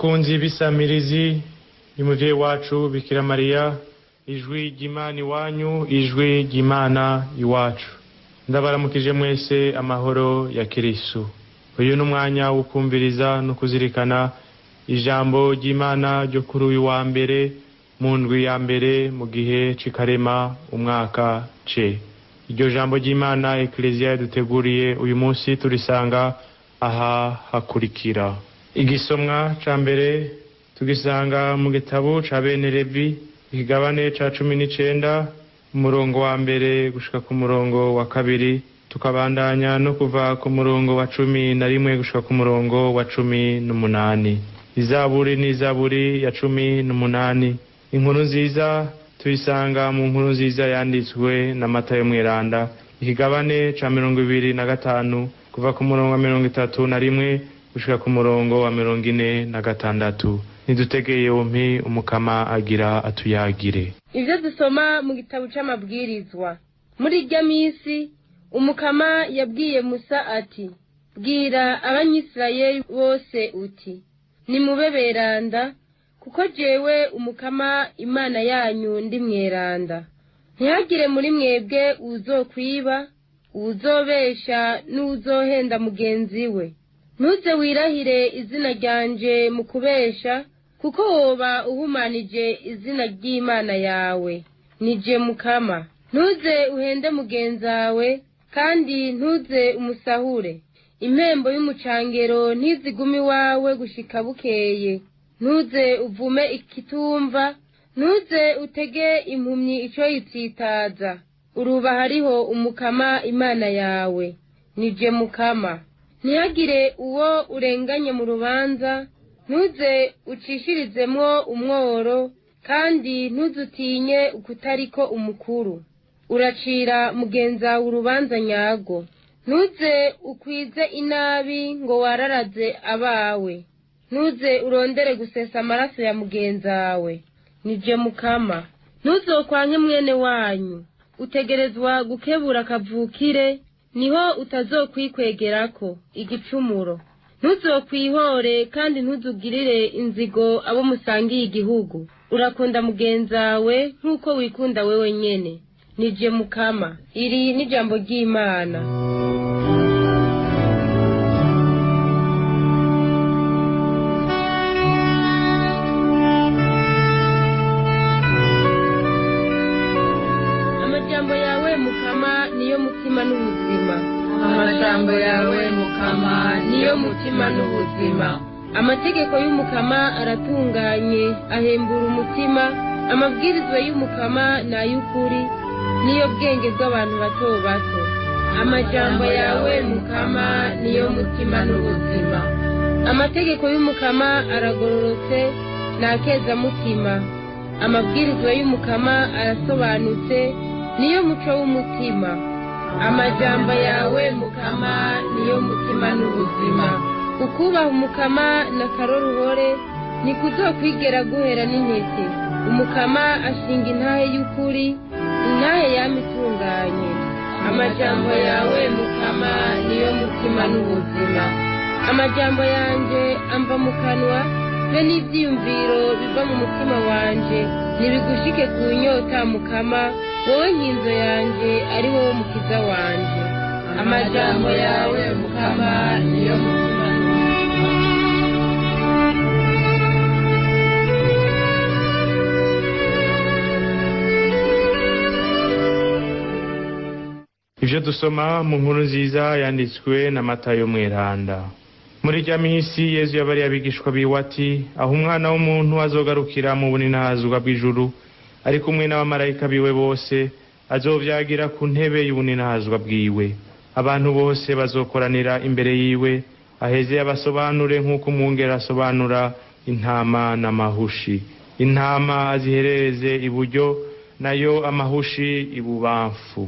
bakunzi b'isamirizi y'umuvyeyi wacu Bikira Mariya, ijwi ry'Imana iwanyu, ijwi ry'Imana iwacu. Ndabaramukije mwese amahoro ya Kristo. Uyu n'umwanya wo kumviriza no kuzirikana ijambo ry'Imana ryo kuri uyu wa mbere mu ndwi ya mbere mu gihe c'ikarema umwaka C. Iryo jambo ry'Imana Ecclesia duteguriye uyu munsi turisanga aha hakurikira. Igisomwa ca mbere tugisanga mu gitabo ca bene Levi ikigabane ca 19 umurongo wa mbere gushika ku murongo wa kabiri, tukabandanya no kuva ku murongo wa 11 gushika ku murongo wa 18. Izaburi ni Zaburi ya 18. Inkuru nziza tuyisanga mu nkuru nziza yanditswe na Matayo Mweranda ikigabane ca 25 kuva ku murongo wa 31 gushika ku murongo wa 46. Nidutegeye yompi umukama agira atuyagire. Ivyo dusoma mu gitabo c'amabwirizwa. Muri irya misi umukama yabwiye Musa ati: bwira abanyisirayeli bose uti nimube beranda, kuko jewe umukama Imana yanyu ndi mweranda. Ntihagire muri mwebwe uzokwiba, uzobesha n'uzohenda mugenzi we. Ntuze wirahire izina ryanje mu kubesha, kuko woba uhumanije izina ry'Imana yawe. Nije mukama. Ntuze uhende mugenzawe, kandi ntuze umusahure. Impembo y'umucangero ntizigumi wawe gushika bukeye. Ntuze uvume ikitumva, ntuze utege impumyi ico yitsitaza. Uruba hariho umukama Imana yawe. Nije mukama. Ntihagire uwo urenganye mu rubanza, ntuze ucishirizemwo umworo, kandi ntuzutinye ukutariko umukuru. Uracira mugenza urubanza nyago. Ntuze ukwize inabi ngo wararaze abawe. Ntuze urondere gusesa amaraso ya mugenzawe. Nije mukama. Ntuzokwanke mwene wanyu. Utegerezwa gukebura kavukire, niho utazokwikwegerako igicumuro. Ntuzokwihore kandi ntuzugirire inzigo abo musangiye igihugu. Urakunda mugenzawe nk'uko wikunda wewe nyene. Nije mukama. Iri ni jambo ry'Imana. Amajambo yawe mukama niyo mutima n'ubuzima. Amajambo yawe mukama niyo mutima n'ubuzima. Amategeko y'umukama aratunganye, ahembura umutima. Amabwirizwa y'umukama ni ay'ukuri, niyo bwenge bw'abantu bato bato. Amajambo yawe mukama niyo mutima n'ubuzima. Amategeko y'umukama aragororotse, nakeza mutima. Amabwirizwa y'umukama arasobanutse, niyo muco w'umutima. Amajambo yawe mukama niyo mutima n'ubuzima. Ukubaha umukama na karoruhore nikuzokwigera guhera n'intete. Umukama ashinga intahe y'ukuri, intahe yamitunganye. Amajambo yawe mukama niyo mutima n'ubuzima. Amajambo yanje amva mu kanwa, be n'ivyiyumviro biva mu mutima wanje nibigushike ku nyota mukama, wowe nkinzo yanje ari wowe mukiza wanje. Amajambo yawe mukama niyo mutima n'ubuzima. Ivyo dusoma mu nkuru nziza yanditswe na Matayo Mweranda. Muri rya misi Yesu yabari abigishwa biwe ati: aho umwana w'umuntu azogarukira mu buninahazwa bw'ijuru, ari kumwe n'abamarayika biwe bose, azovyagira ku ntebe y'ubuninahazwa bwiwe. Abantu bose bazokoranira imbere yiwe, aheze abasobanure nk'uko umwungere asobanura intama n'amahushi. Intama azihereze iburyo, nayo amahushi ibubamfu.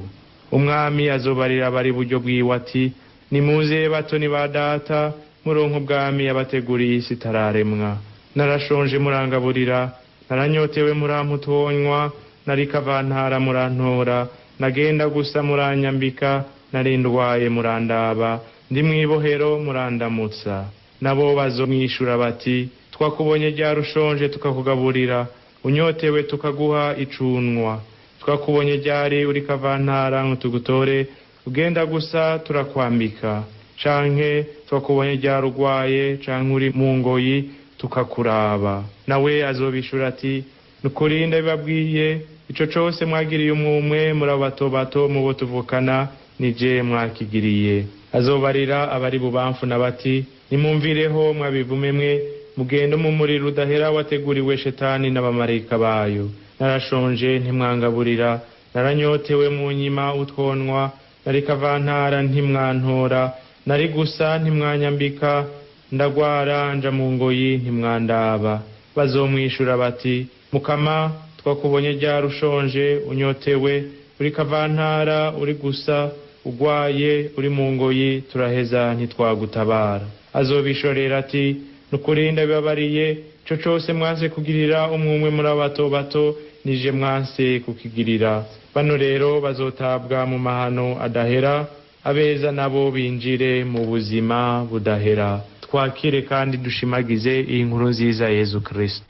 Umwami azobarira abari iburyo bwiwe ati: nimuze batoni ba data, muronke ubwami yabateguriye isi itararemwa. Narashonje murangaburira, naranyotewe muramputonywa, narikavantara murantora, nagenda gusa muranyambika, narindwaye murandaba, ndi mwibohero murandamutsa. Nabo bazomwishura bati: twakubonye ryari ushonje tukakugaburira, unyotewe tukaguha icunwa, twakubonye ryari uri kavantara ngo tugutore, ugenda gusa turakwambika, canke twakubonye ryari urwaye canke uri mu ngoyi tukakuraba. Nawe azobishura ati, nukuri ndabibabwiye, ico cose mwagiriye umwe muri abo bato bato mu bo tuvukana nije mwakigiriye. Azobarira abari bubamfu na bati, nimumvireho mwabivume mwe, mugende mu muriro udahera wateguriwe shetani n'abamarayika bayo. Narashonje ntimwangaburira, naranyotewe mu nyima utwonwa, nari kavantara ntimwantora, nari gusa ntimwanyambika, ndagwara nja mu ngoyi ntimwandaba. Bazomwishura bati, Mukama, twakubonye ryari ushonje, unyotewe, uri kavantara, uri gusa, ugwaye, uri mu ngoyi, turaheza ntitwagutabara. Azobishorera ati, nukuri ndabibabariye, ico cose mwanse kugirira umwe muri abato bato nije mwanse kukigirira. Bano rero bazotabwa mu mahano adahera, abeza nabo binjire mu buzima budahera. Twakire kandi dushimagize iyi nkuru nziza Yezu Kristo.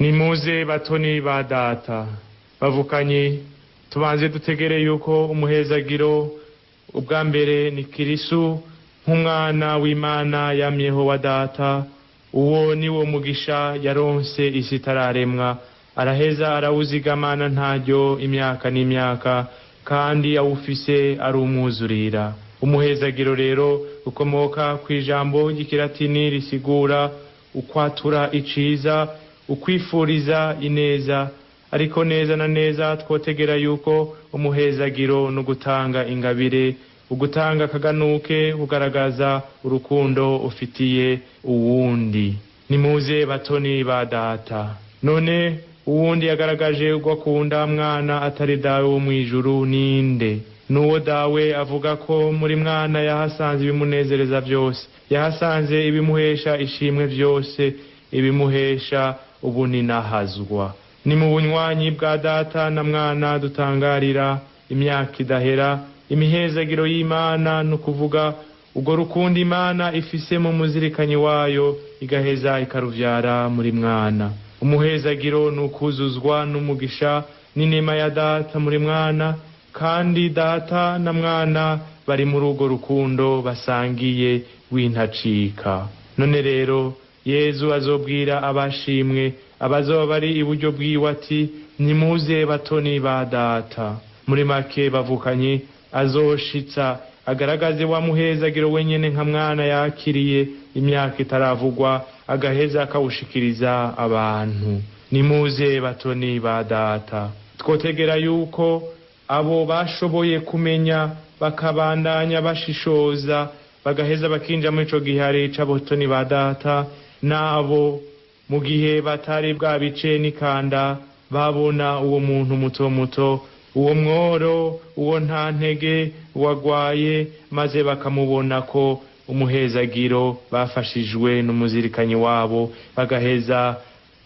Nimuze batoni ba data bavukanye, tubanze dutegere yuko umuhezagiro ubwa mbere ni Kristo nk'umwana w'Imana yamyeho wa data. Uwo ni wo mugisha yaronse isi itararemwa, araheza arawuzigamana ntaryo imyaka n'imyaka, kandi awufise ari umwuzurira. Umuhezagiro rero ukomoka ku ijambo ry'ikilatini risigura ukwatura iciza, ukwifuriza ineza. Ariko neza na neza twotegera yuko umuhezagiro no gutanga ingabire, ugutanga kaganuke ugaragaza urukundo ufitiye uwundi. Nimuze batoni ba data. None uwundi yagaragaje ugakunda mwana atari dawe wo mwijuru ninde? Nuwo dawe avuga ko muri mwana yahasanze ibimunezereza byose, yahasanze ibimuhesha ishimwe byose, ibimuhesha ubuninahazwa. Ni mu bunywanyi bwa data na mwana dutangarira imyaka idahera imihezagiro y'Imana, no kuvuga ubwo rukundo Imana ifise mu muzirikanyi wayo, igaheza ikaruvyara muri mwana. Umuhezagiro nukuzuzwa n'umugisha n'inema ya data muri mwana, kandi data na mwana bari muri urwo rukundo basangiye w'intacika. None rero Yezu azobwira abashimwe abazoba bari iburyo bwiwe ati, nimuze batoni ba data. Muri make bavukanye azoshitsa agaragaze wa muhezagiro wenyene nka mwana yakiriye imyaka itaravugwa, agaheza akawushikiriza abantu. Nimuze batoni ba data. Twotegera yuko abo bashoboye kumenya bakabandanya bashishoza, bagaheza bakinja muri ico gihare c'abatoni ba data, nabo mu gihe batari bwa bice nikanda babona uwo muntu muto muto, uwo mworo, uwo nta ntege, uwagwaye, maze bakamubona ko umuhezagiro bafashijwe n'umuzirikanyi wabo, bagaheza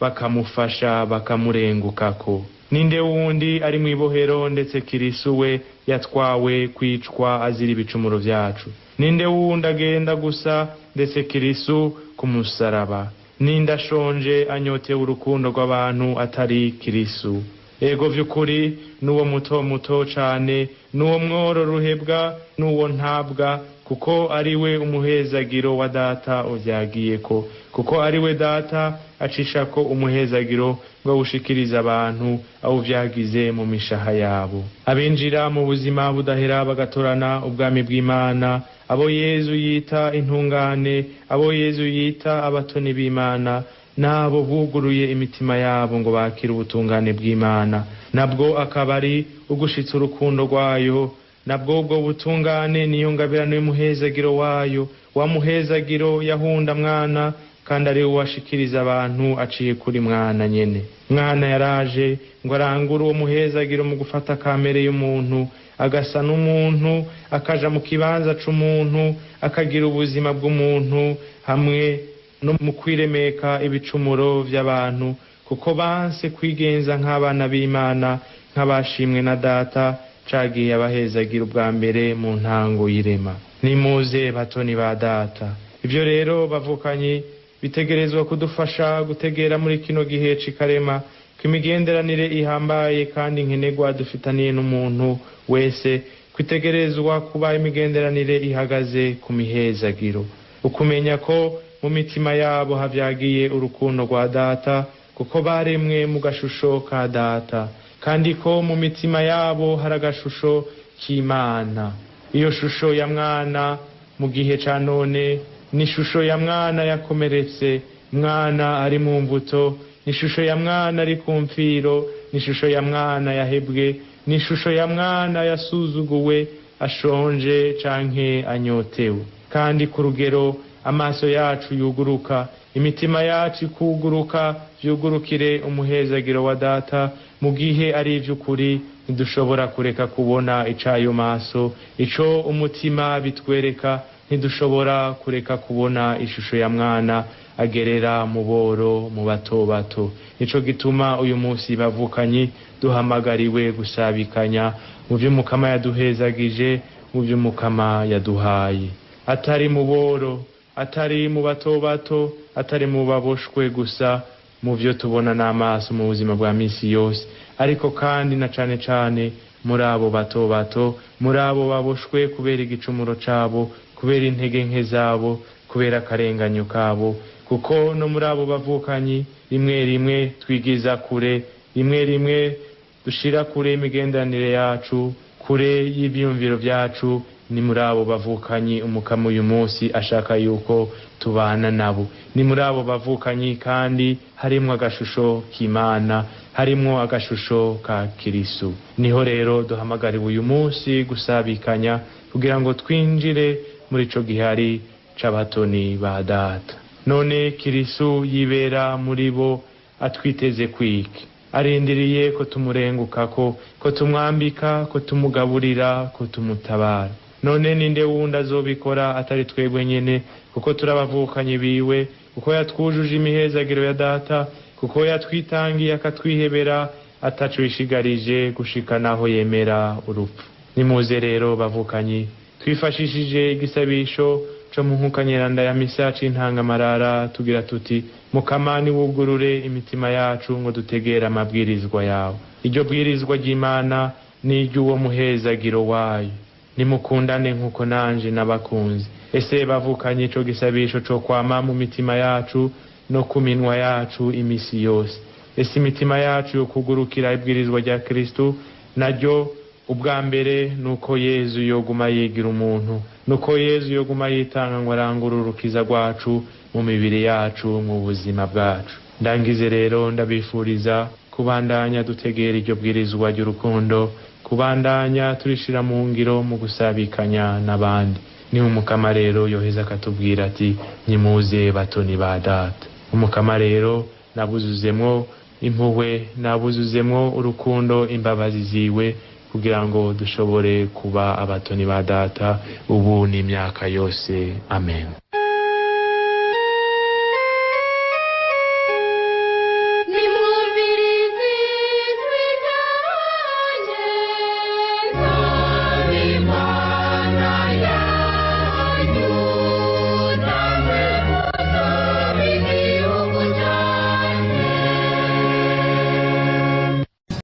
bakamufasha bakamurengukako. Ninde wundi ari mwibohero ndetse Kristo we yatwawe kwicwa azira ibicumuro vyacu? Ninde wundi agenda gusa ndetse Kristo kumusaraba? Ninde ashonje anyotewe urukundo rw'abantu atari Kristo? Ego vy'ukuri nuwo muto muto cane, nuwo mworo ruhebwa, nuwo ntabwa, kuko ariwe umuhezagiro wa data uvyagiyeko, kuko ariwe data acishako umuhezagiro ngo ushikiriza abantu awuvyagize mu mishaha yabo. Abinjira mu buzima budahera bagatorana ubwami bw'Imana, abo Yezu yita intungane, abo Yezu yita abatoni b'Imana, nabo buguruye imitima yabo ngo bakire ubutungane bw'Imana. Nabwo akabari ugushitsa urukundo rwayo, nabwo ubwo butungane niyo ngabirano y'umuhezagiro wayo, wa muhezagiro yahunda mwana, kandi ari uwashikiriza abantu aciye kuri mwana nyene. Mwana yaraje ngo arangure uwo muhezagiro mu gufata kamere y'umuntu, agasa n'umuntu akaja mu kibanza c'umuntu akagira ubuzima bw'umuntu hamwe no mu kwiremeka ibicumuro vy'abantu kuko banse kwigenza nk'abana b'Imana nk'abashimwe na data cagiye abahezagira ubwa mbere mu ntango y'irema. Nimuze batoni ba data. Ivyo rero bavukanyi bitegerezwa kudufasha gutegera muri kino gihe c'ikarema kwimigenderanire ihambaye kandi nkenerwa dufitaniye n'umuntu wese kwitegerezwa kuba imigenderanire ihagaze ku mihezagiro, ukumenya ko mu mitima yabo havyagiye urukundo rwa data kuko baremwe mu gashusho ka data, kandi ko mu mitima yabo hari agashusho k'Imana. Iyo shusho ya mwana mu gihe ca none ni ishusho ya mwana yakomeretse, mwana ari mu mbuto, ni ishusho ya mwana ari ku mfiro, ni ishusho ya mwana yahebwe, ni ishusho ya mwana yasuzuguwe, ashonje canke anyotewe. Kandi ku rugero amaso yacu yuguruka, imitima yacu ikuguruka, vyugurukire umuhezagiro wa data mu gihe ari ivy'ukuri ntidushobora kureka kubona icayo maso, ico umutima bitwereka, ntidushobora kureka kubona ishusho ya mwana agerera mu boro mu bato bato. Nico gituma uyu munsi bavukanyi duhamagariwe gusabikanya mu vy'Umukama yaduhezagije, mu vy'Umukama yaduhaye, atari mu boro, atari mu bato bato, atari mu baboshwe gusa mu vyo tubona n'amaso mu buzima bwa misi yose, ariko kandi na cane cane muri abo bato bato, muri abo baboshwe kubera igicumuro cabo, kubera intege nke zabo, kubera akarenganyo kabo. Kuko no muri abo bavukanyi rimwe rimwe twigiza kure, rimwe rimwe dushira kure imigenderanire yacu, kure y'ivyumviro vyacu. Ni muri abo bavukanyi Umukama uyu munsi ashaka yuko tubana nabo. Ni muri abo bavukanyi kandi harimwo agashusho k'Imana, harimwo agashusho ka Kristo. Niho rero duhamagariwe uyu munsi gusabikanya kugira ngo twinjire muri ico gihari c'abatoni ba data. None Kristo yibera muri bo atwiteze kwiki, arindiriye ko tumurengukako, ko tumwambika, ko tumugaburira, ko tumutabara. None ninde wundi azobikora atari twebwe nyene, kuko turabavukanye biwe, kuko yatwujuje imihezagiro ya data, kuko yatwitangiye akatwihebera ataco yishigarije gushika naho yemera urupfu. Nimuze rero bavukanyi twifashishije igisabisho co mu nkukanyeranda ya misa c'intangamarara tugira tuti: Mukama niwugurure imitima yacu ngo dutegere amabwirizwa yawe. Iryo bwirizwa ry'Imana ni iry'uwo muhezagiro wayo. Nimukundane nkuko nanje nabakunze. Ese bavukanye ico gisabisho co kwama mu mitima yacu no ku minwa yacu imisi yose. Ese imitima yacu yo kugurukira ibwirizwa rya Kristo, naryo ubwa mbere nuko Yezu yoguma yigira umuntu, nuko Yezu yoguma yitanga ngo arangurure urukiza rwacu mu mibiri yacu, mu buzima bwacu. Ndangize rero ndabifuriza kubandanya dutegera iryo bwirizwa ry'urukundo, kubandanya turishira mu ngiro mu gusabikanya n'abandi. Ni Umukama rero yoheza akatubwira ati: Nimuze batoni ba data. Umukama rero nabuzuzemwo impuhwe, nabuzuzemwo urukundo, imbabazi ziwe, kugira ngo dushobore kuba abatoni ba data ubu n'imyaka yose. Amen.